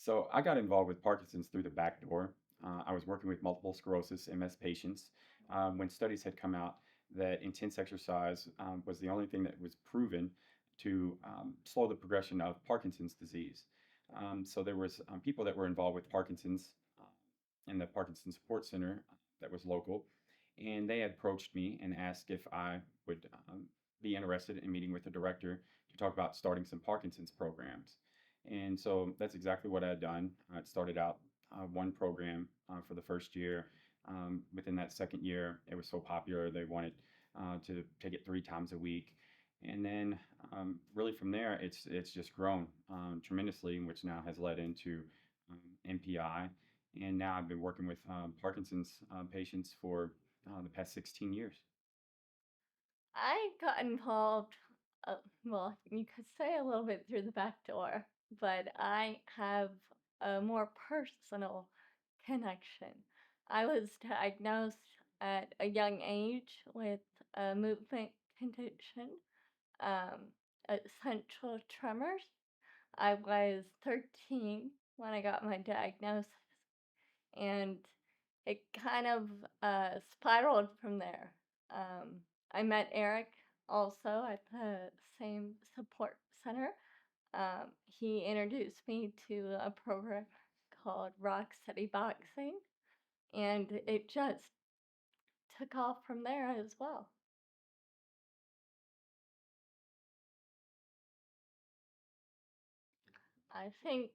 So I got involved with Parkinson's through the back door. I was working with multiple sclerosis (MS) patients when studies had come out that intense exercise was the only thing that was proven to slow the progression of Parkinson's disease. So there was people that were involved with Parkinson's in the Parkinson Support Center that was local, and they had approached me and asked if I would be interested in meeting with the director to talk about starting some Parkinson's programs. And so that's exactly what I had done. I started out one program for the first year. Within that second year, it was so popular they wanted to take it 3 times a week. And then really from there, it's just grown tremendously, which now has led into MPI. And now I've been working with Parkinson's patients for the past 16 years. I got involved, well, you could say a little bit through the back door, but I have a more personal connection. I was diagnosed at a young age with a movement condition, um, essential tremors. I was 13 when I got my diagnosis, and it kind of spiraled from there. Um, I met Eric also at the same support center. He introduced me to a program called Rock City Boxing, and it just took off from there as well. I think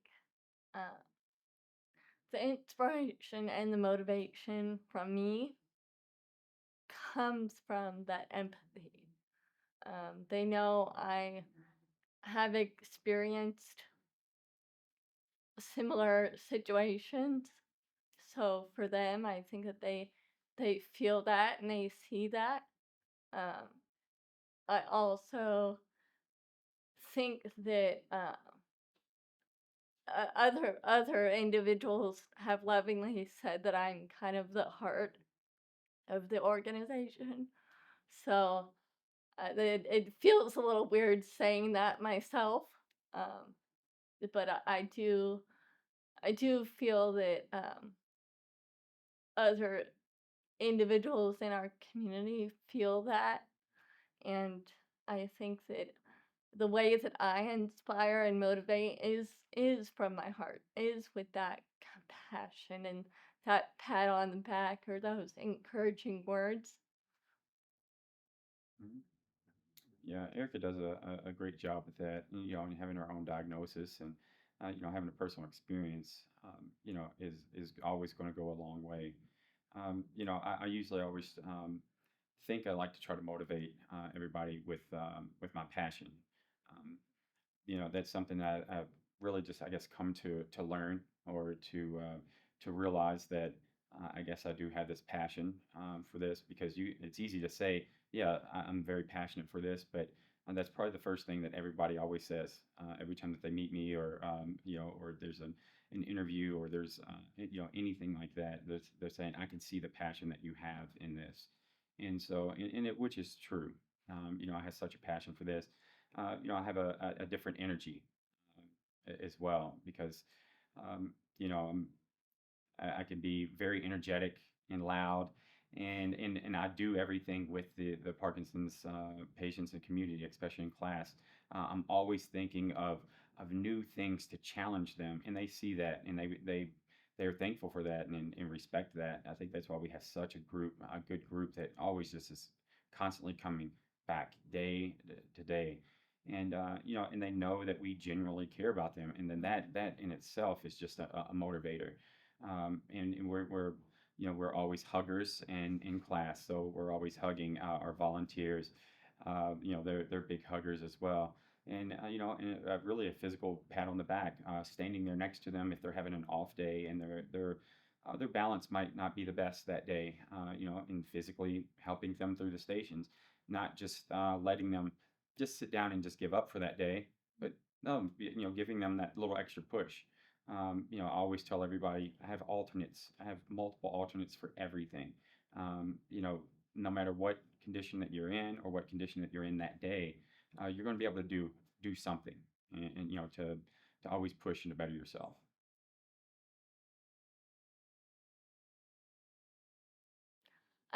uh, the inspiration and the motivation from me comes from that empathy. They know I have experienced similar situations. So for them, I think that they feel that and they see that. Um, I also think that other individuals have lovingly said that I'm kind of the heart of the organization. So it feels a little weird saying that myself, um, but I do feel that other individuals in our community feel that, and I think that the way that I inspire and motivate is from my heart, is with that compassion and that pat on the back or those encouraging words. Mhm. Yeah, Erica does a great job with that. And having her own diagnosis and having a personal experience, is always going to go a long way. I usually always think I like to try to motivate everybody with my passion. Um, that's something that I've really just, I guess, come to learn or to realize that I guess I do have this passion for this because it's easy to say, yeah, I'm very passionate for this, but that's probably the first thing that everybody always says every time that they meet me or or there's an interview or there's anything like that. They're saying I can see the passion that you have in this, and so and it which is true. I have such a passion for this. I have a different energy as well because um, you know I'm, I can be very energetic and loud, and I do everything with the Parkinson's patients and community, especially in class. I'm always thinking of new things to challenge them, and they see that, and they're thankful for that and respect that. I think that's why we have such a good group that always just is constantly coming back day to day. And and they know that we genuinely care about them, and then that in itself is just a motivator. And we're always huggers and in class, so we're always hugging our volunteers. They're big huggers as well, and really a physical pat on the back, standing there next to them if they're having an off day and their balance might not be the best that day. And physically helping them through the stations, not just letting them just sit down and just give up for that day, but no, giving them that little extra push. I always tell everybody I have alternates. I have multiple alternates for everything. No matter what condition that you're in or what condition that you're in that day, you're going to be able to do something, and to always push and to better yourself.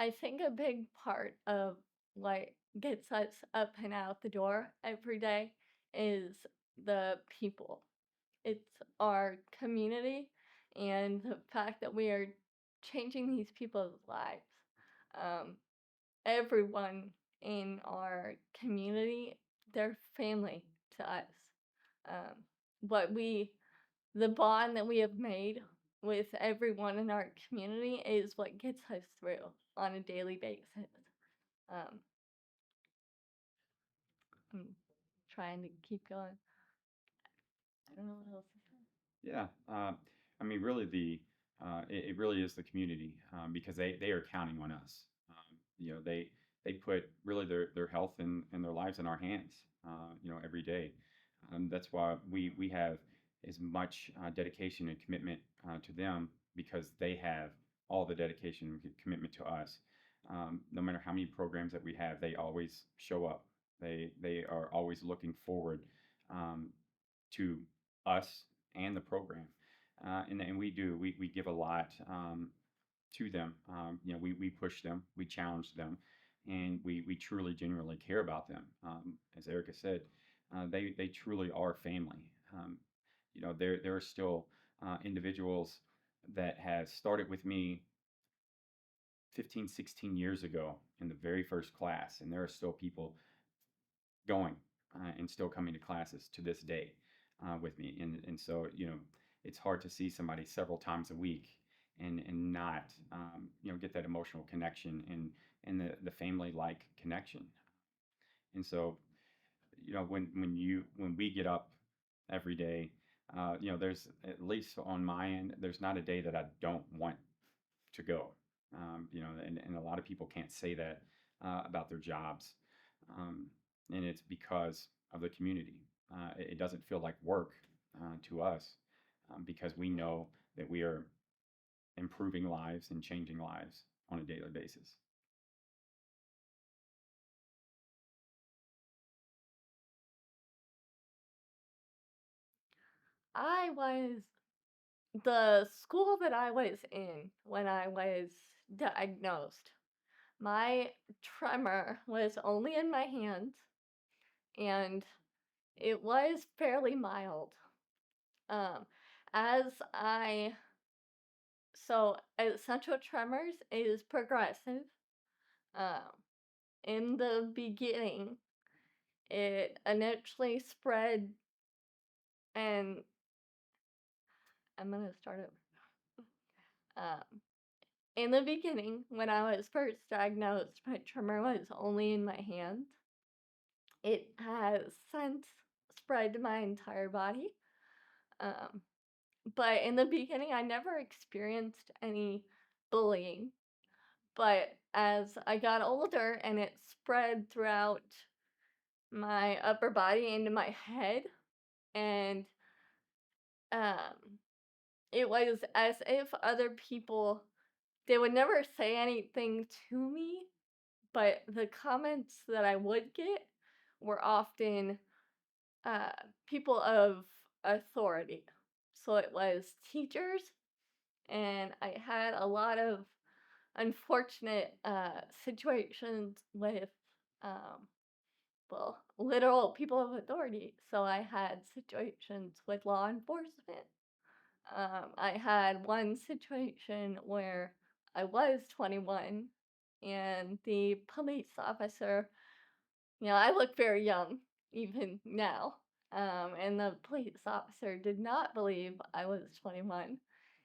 I think a big part of what gets us up and out the door every day is the people. It's our community and the fact that we are changing these people's lives. Um, Everyone in our community, they're family to us. Um, what we, the bond that we have made with everyone in our community is what gets us through on a daily basis. Um, I'm trying to keep going. I don't know what else to say. Yeah, I mean, really, it really is the community, because they are counting on us. They put really their health and their lives in our hands. Every day. That's why we have as much dedication and commitment to them, because they have all the dedication and commitment to us. No matter how many programs that we have, they always show up. They are always looking forward um, to us and the program. And we give a lot to them. We push them, we challenge them, and we truly, genuinely care about them. As Erica said, they truly are family. There are still individuals that have started with me 15, 16 years ago in the very first class, and there are still people going and still coming to classes to this day with me. And so, it's hard to see somebody several times a week and not, get that emotional connection and the family like connection. And so, when we get up every day, there's, at least on my end, there's not a day that I don't want to go. And a lot of people can't say that about their jobs. Um, and it's because of the community. It doesn't feel like work to us, because we know that we are improving lives and changing lives on a daily basis. I was the school that I was in when I was diagnosed. My tremor was only in my hands and it was fairly mild. Um, as I, so essential tremors is progressive. Um, in the beginning, it initially spread, and I'm gonna start it. In the beginning, when I was first diagnosed, my tremor was only in my hands. It has since spread to my entire body. Um, but in the beginning, I never experienced any bullying. But as I got older and it spread throughout my upper body into my head, and um, it was as if other people, they would never say anything to me, but the comments that I would get were often uh, people of authority. So it was teachers, and I had a lot of unfortunate situations with, um, well, literal people of authority. So I had situations with law enforcement. I had one situation where I was 21 and the police officer, I look very young even now. And the police officer did not believe I was 21.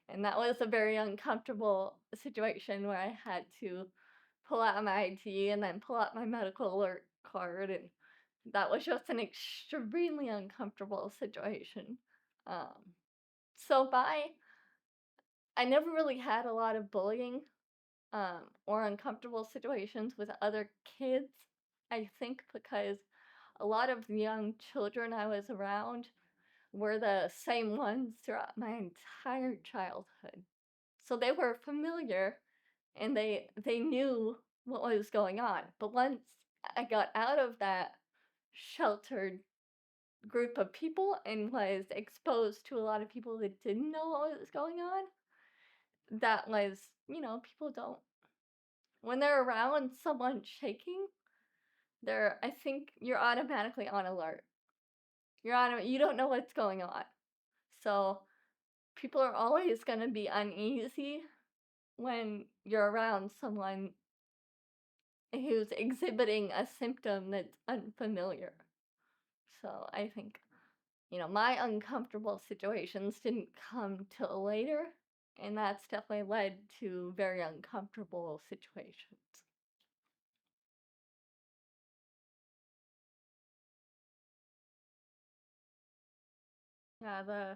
And that was a very uncomfortable situation where I had to pull out my ID and then pull out my medical alert card. And that was just an extremely uncomfortable situation. Um, so I never really had a lot of bullying or uncomfortable situations with other kids. I think because a lot of the young children I was around were the same ones throughout my entire childhood. So they were familiar and they knew what was going on. But once I got out of that sheltered group of people and was exposed to a lot of people that didn't know what was going on, that was, people don't when they're around someone shaking, I think you're automatically on alert. You don't know what's going on. So people are always going to be uneasy when you're around someone who's exhibiting a symptom that's unfamiliar. So I think, my uncomfortable situations didn't come till later, and that's definitely led to very uncomfortable situations. Yeah,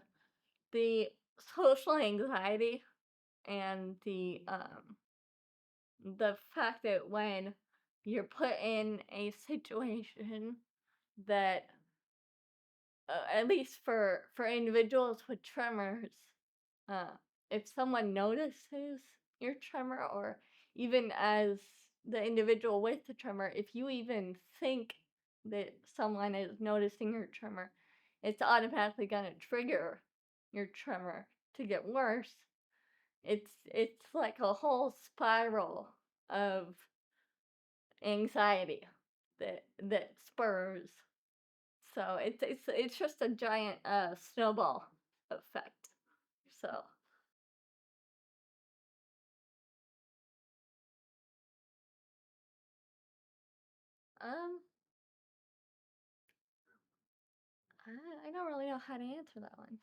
the social anxiety and the fact that when you're put in a situation that at least for individuals with tremors, uh, if someone notices your tremor, or even as the individual with the tremor, if you even think that someone is noticing your tremor, it's automatically going to trigger your tremor to get worse. It's like a whole spiral of anxiety that spurs. So it's just a giant snowball effect. So um I don't really know how to answer that one.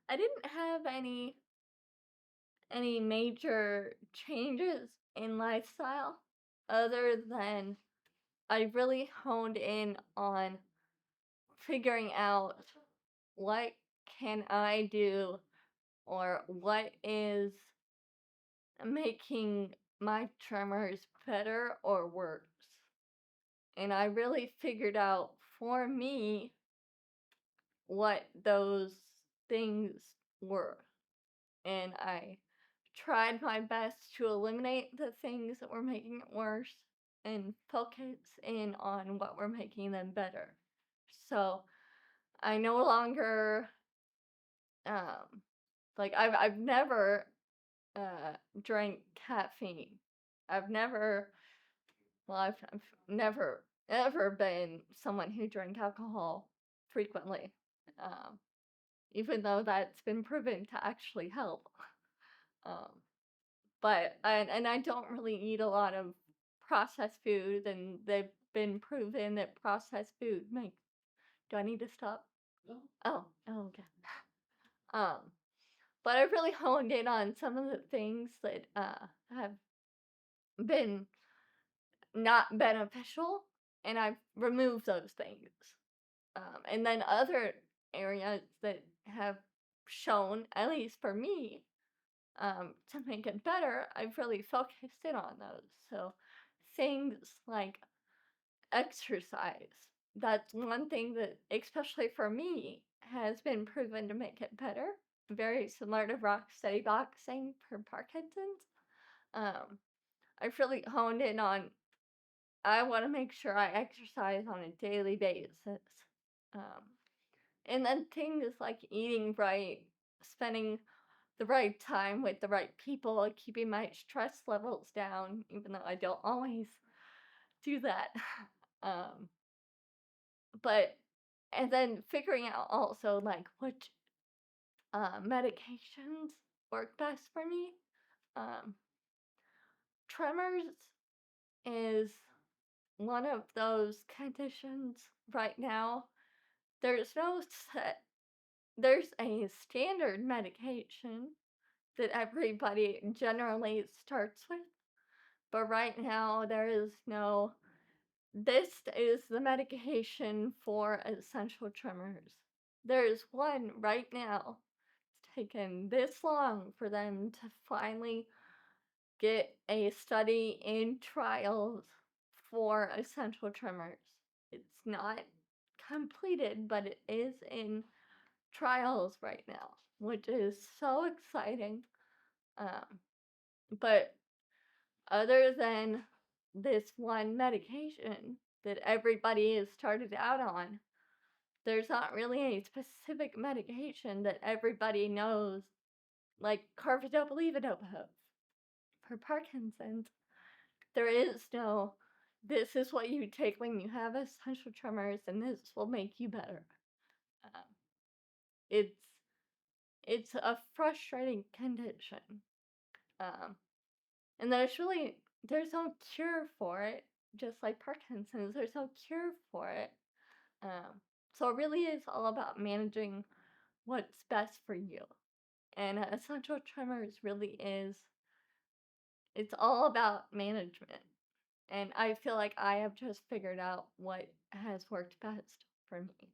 I didn't have any major changes in lifestyle other than I really honed in on figuring out what can I do, or what is making my tremors better or worse. And I really figured out for me what those things were. And I tried my best to eliminate the things that were making it worse and focus in on what were making them better. So I no longer um like I've never drank caffeine. I've never I've never ever been someone who drank alcohol frequently. Um Even though that's been proven to actually help. Um and I don't really eat a lot of processed food, and they've been proven that processed food makes. Do I need to stop? Oh, okay. Um, but I've really honed in on some of the things that have been not beneficial, and I've removed those things. And then other areas that have shown, at least for me, to make it better, I've really focused in on those. So things like exercise. That's one thing that, especially for me, has been proven to make it better. Very similar to rock steady boxing for Parkinson's. Um, I've really honed in on, I want to make sure I exercise on a daily basis. Um, and then things like eating right, spending the right time with the right people, keeping my stress levels down, even though I don't always do that. Um, but and then figuring out also like which medications work best for me. Um, Tremors is one of those conditions right now. There's no set. There's a standard medication that everybody generally starts with. But right now, there is no, this is the medication for essential tremors. There is one right now. It's taken this long for them to finally get a study in trials for essential tremors. It's not completed, but it is in trials right now, which is so exciting. Um, but other than this one medication that everybody has started out on, there's not really a specific medication that everybody knows, like carbidopa levodopa for Parkinson's. There is no, this is what you take when you have essential tremors, and this will make you better. Um, it's it's a frustrating condition, um, and there's no cure for it. Just like Parkinson's, there's no cure for it. Um, so it really is all about managing what's best for you. And essential tremors really is, it's all about management. And I feel like I have just figured out what has worked best for me.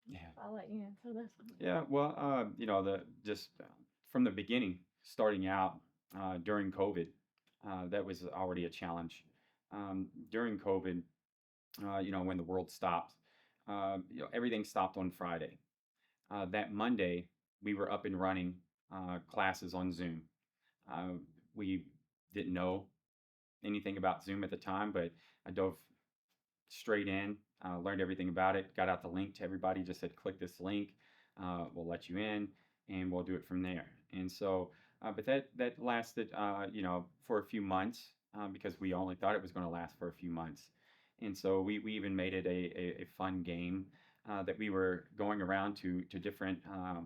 Yeah. I'll let you answer this one. Yeah, well, the just from the beginning, starting out during COVID, that was already a challenge. During COVID, when the world stopped, everything stopped on Friday. That Monday, we were up and running classes on Zoom. Uh, we didn't know anything about Zoom at the time, but I dove straight in, learned everything about it, got out the link to everybody, just said, click this link, we'll let you in, and we'll do it from there. And so, but that lasted, for a few months because we only thought it was going to last for a few months. And so we even made it a fun game that we were going around to different uh,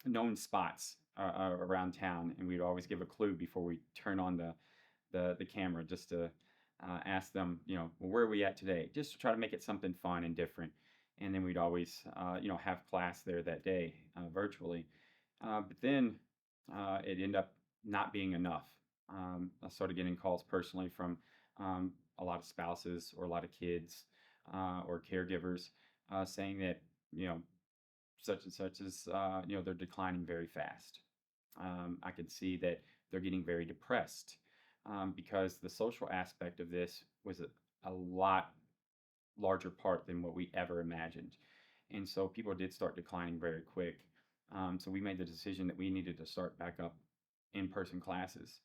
known spots around town, and we'd always give a clue before we turn on the camera just to ask them, well, where are we at today? Just to try to make it something fun and different. And then we'd always, have class there that day virtually. But then it ended up not being enough. I started getting calls personally from a lot of spouses or a lot of kids or caregivers saying that, you know, such and such is, they're declining very fast. I could see that they're getting very depressed because the social aspect of this was a lot larger part than what we ever imagined. And so people did start declining very quick. So we made the decision that we needed to start back up in person classes,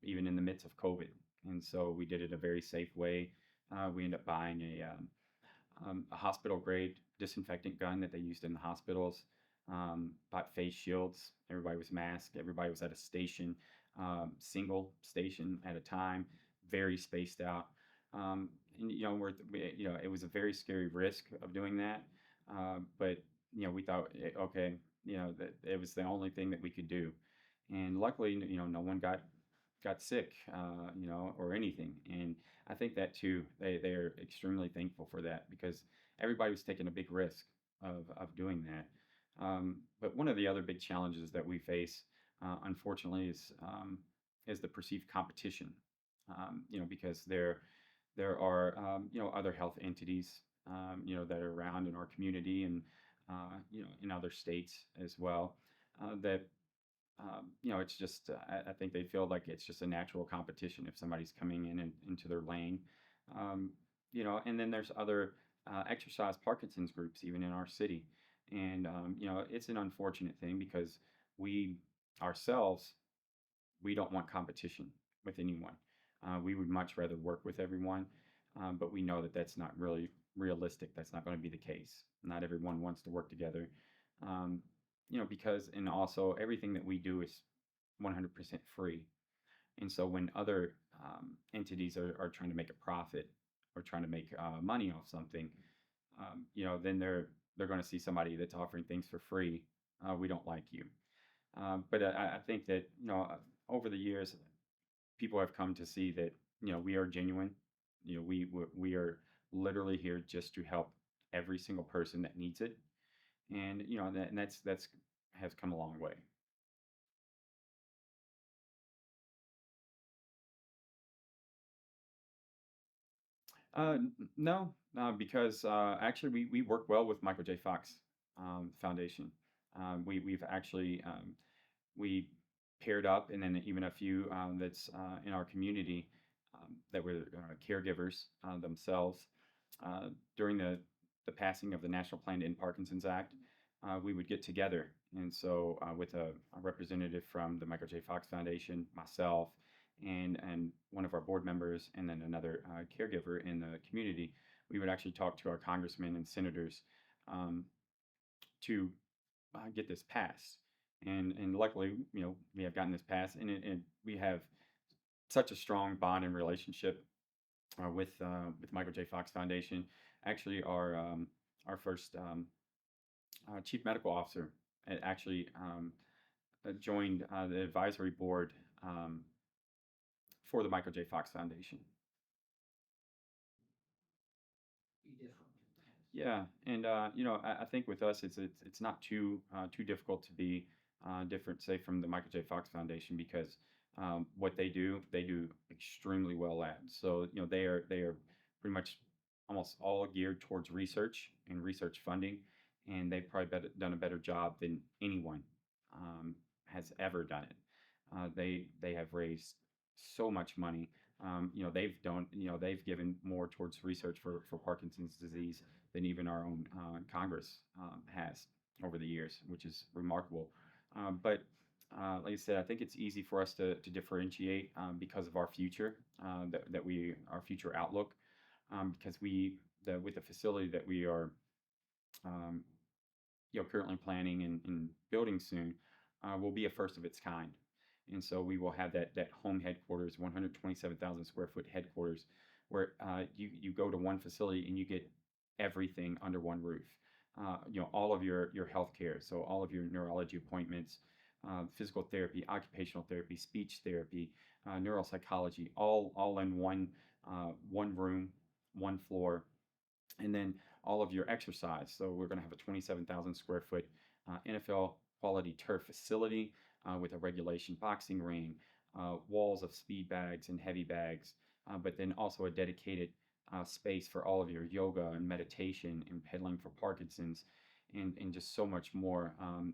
even in the midst of COVID. And so we did it a very safe way. We ended up buying a hospital grade disinfectant gun that they used in the hospitals. Bought face shields. Everybody was masked. Everybody was at a station, single station at a time, very spaced out. And it was a very scary risk of doing that. But we thought, okay, that it was the only thing that we could do. And luckily, no one got sick, or anything. And I think that too, they're extremely thankful for that because everybody was taking a big risk of doing that. But one of the other big challenges that we face, unfortunately, is the perceived competition. Because there are other health entities that are around in our community and in other states as well that it's just I think they feel like it's just a natural competition if somebody's coming in and into their lane. And then there's other exercise Parkinson's groups even in our city, and it's an unfortunate thing because we ourselves we don't want competition with anyone. We would much rather work with everyone, but we know that that's not really realistic. That's not going to be the case. Not everyone wants to work together. Because and also everything that we do is 100% free. And so when other entities are trying to make a profit or trying to make money off something, then they're going to see somebody that's offering things for free. We don't like you. But I think that over the years, people have come to see that we are genuine. We are literally here just to help every single person that needs it, and that's has come a long way. No, because actually we work well with Michael J. Fox Foundation. We've actually we paired up, and then even a few that's in our community that were caregivers themselves during the passing of the National Plan to End Parkinson's Act. We would get together, and so with a representative from the Michael J. Fox Foundation, myself, and one of our board members, and then another caregiver in the community, we would actually talk to our congressmen and senators um, to get this passed. And luckily, we have gotten this passed, and we have such a strong bond and relationship with Michael J. Fox Foundation. Actually, our first chief medical officer actually joined the advisory board for the Michael J. Fox Foundation. Yeah, and I think with us, it's not too difficult to be different, say, from the Michael J. Fox Foundation because what they do extremely well at. So they are pretty much almost all geared towards research and research funding, and they've probably done a better job than anyone has ever done it. They have raised so much money. They've given more towards research for Parkinson's disease than even our own Congress has over the years, which is remarkable. But like I said, I think it's easy for us to differentiate because of our future, our future outlook, because with the facility that we are um, currently planning and building soon, will be a first of its kind. And so we will have that home headquarters, 127,000 square foot headquarters, where you go to one facility and you get everything under one roof. All of your health care, so all of your neurology appointments, physical therapy, occupational therapy, speech therapy, neuropsychology, all in one room, one floor, and then all of your exercise. So we're going to have a 27,000 square foot NFL quality turf facility with a regulation boxing ring, walls of speed bags and heavy bags, but then also a dedicated space for all of your yoga and meditation and pedaling for Parkinson's. And just so much more.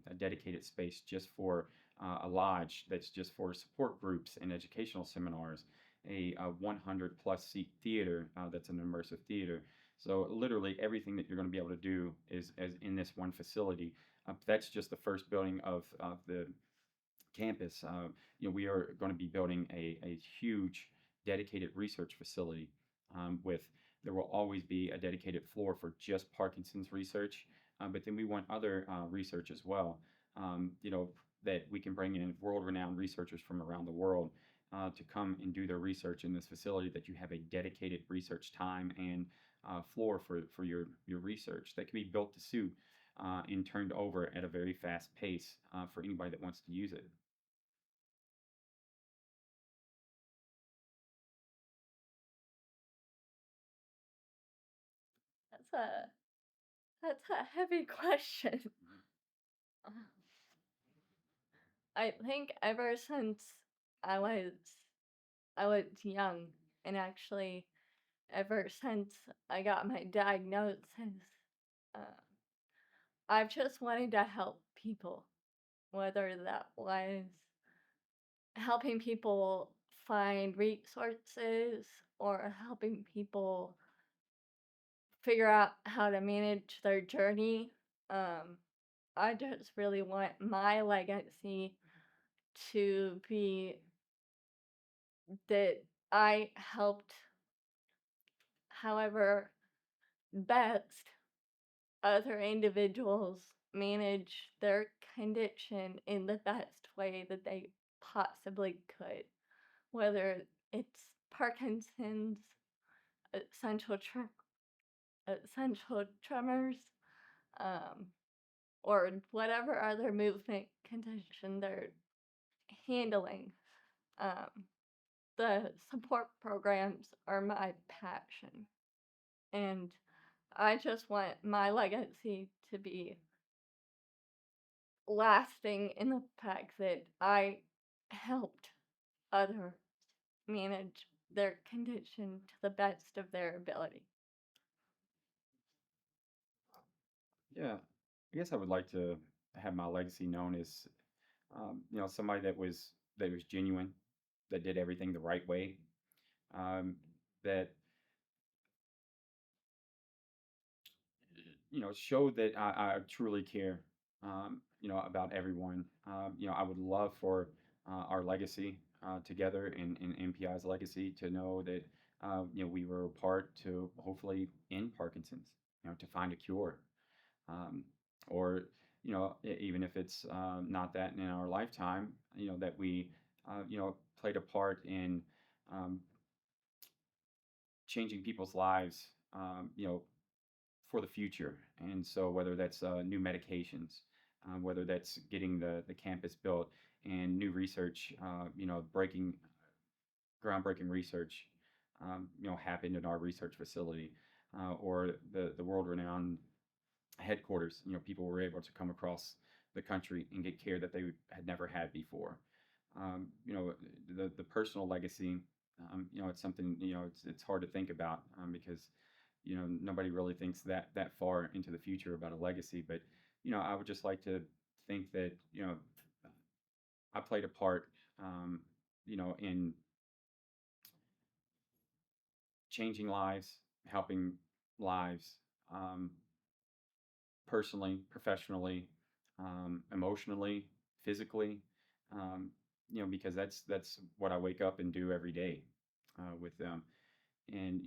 A dedicated space just for a lodge that's just for support groups and educational seminars. A 100 plus seat theater that's an immersive theater, so literally everything that you're going to be able to do is as in this one facility. That's just the first building of the campus. We are going to be building a huge dedicated research facility with there will always be a dedicated floor for just Parkinson's research, but then we want other research as well. That we can bring in world-renowned researchers from around the world to come and do their research in this facility. That you have a dedicated research time and floor for your research that can be built to suit and turned over at a very fast pace for anybody that wants to use it. That's a heavy question. I think ever since I was I was young, and actually ever since I got my diagnosis, uh, I've just wanted to help people, whether that was helping people find resources or helping people figure out how to manage their journey. Um, I just really want my legacy to be that I helped, however best, other individuals manage their condition in the best way that they possibly could, whether it's Parkinson's, essential, essential tremors, um, or whatever other movement condition they're handling. Um, the support programs are my passion. And I just want my legacy to be lasting in the fact that I helped others manage their condition to the best of their ability. Yeah, I guess I would like to have my legacy known as somebody that was genuine, that did everything the right way, that showed that I truly care, about everyone. I would love for our legacy. together in MPI's legacy to know that we were a part to hopefully end Parkinson's, to find a cure, um, or even if it's not that in our lifetime, that we played a part in um, changing people's lives, for the future. And so whether that's new medications, whether that's getting the campus built and new research, breaking groundbreaking research, happened in our research facility, or the world renowned headquarters. People were able to come across the country and get care that they had never had before. The personal legacy. It's something it's hard to think about because nobody really thinks that far into the future about a legacy. But I would just like to think that I played a part, in changing lives, helping lives, um, personally, professionally, emotionally, physically, because that's what I wake up and do every day with them. And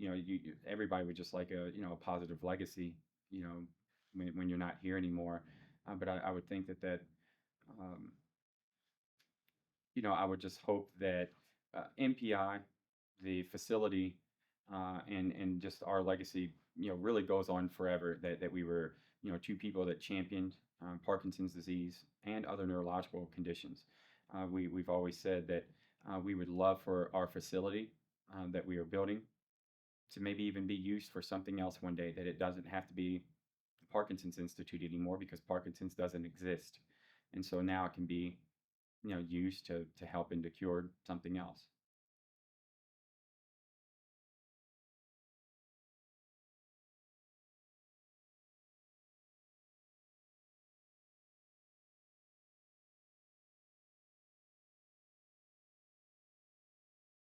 everybody would just like a positive legacy, you know, when you're not here anymore. But I would think that um, I would just hope that MPI, the facility, and just our legacy, really goes on forever. That we were, two people that championed Parkinson's disease and other neurological conditions. We've always said that we would love for our facility that we are building to maybe even be used for something else one day. That it doesn't have to be the Parkinson's Institute anymore because Parkinson's doesn't exist, and so now it can be used to help and to cure something else.